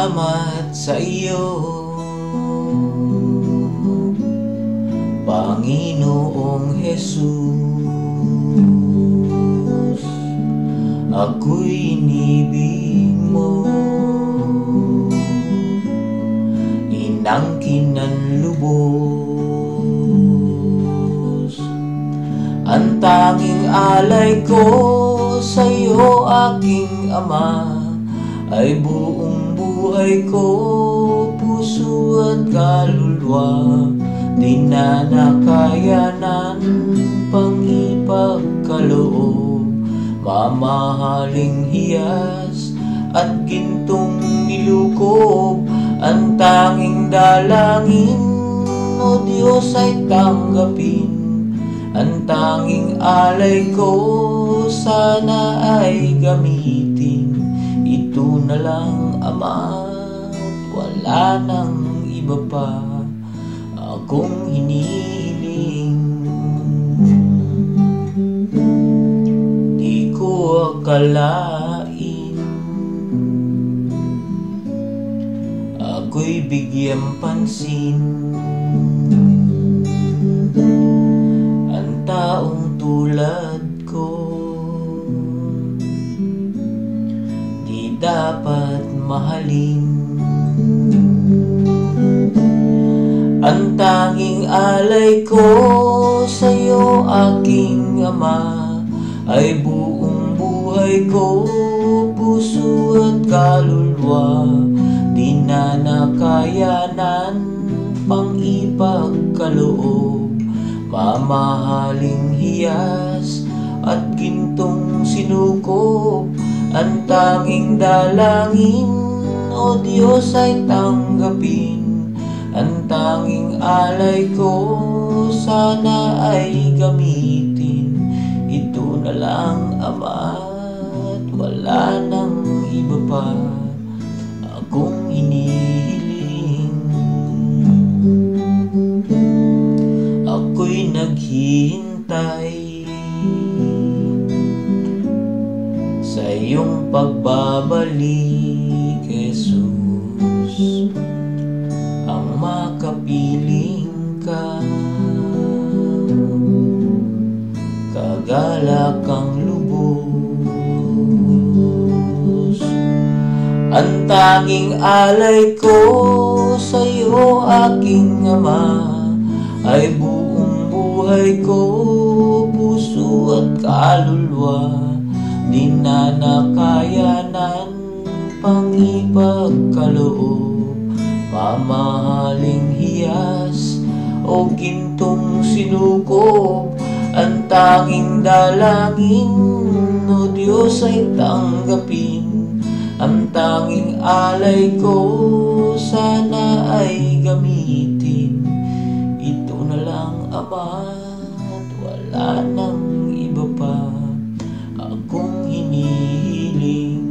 Salamat sa iyo, Panginoong Jesus. Ako'y inibig mo, inangkin ng lubos. Ang tanging alay ko sa iyo, aking Ama, ay buong buhay ko, puso at kaluluwa. Di na nakayanan pang ipagkaloob, mamahaling hiyas at gintong nilukob. Ang tanging dalangin, o Diyos, ay tanggapin. Ang tanging alay ko, sana ay gamitin. Ito na lang, Ama, at wala nang iba pa akong hinihiling. Di ko akalain ako'y bigyang pansin. Ang taong tulad ko di dapat mahalin. Ang tanging alay ko sa iyo, aking Ama, ay buong buhay ko, puso at kaluluwa. Di na nakayanan pang ipagkaloob, mamahaling hiyas at gintong sinukob. Ang tanging dalangin, o Diyos, ay tanggapin. Ang tanging alay ko, sana ay gamitin. Ito na lang, Ama, at wala nang iba pa akong hinihiling. Ako'y naghihintay sa iyong pagbabalik, Jesus. Ang makapiling ka, kagalakang lubos. Ang tanging alay ko sa iyo, aking Ama, ay buong buhay ko, puso at kaluluwa. Di na nakayanan pang ipagkaloob, mamahaling hiyas o gintong sinukob. Ang tanging dalangin, o Diyos, ay tanggapin. Ang tanging alay ko, sana ay gamitin. Ito na lang, Ama, at wala nang iba pa akong hinihiling.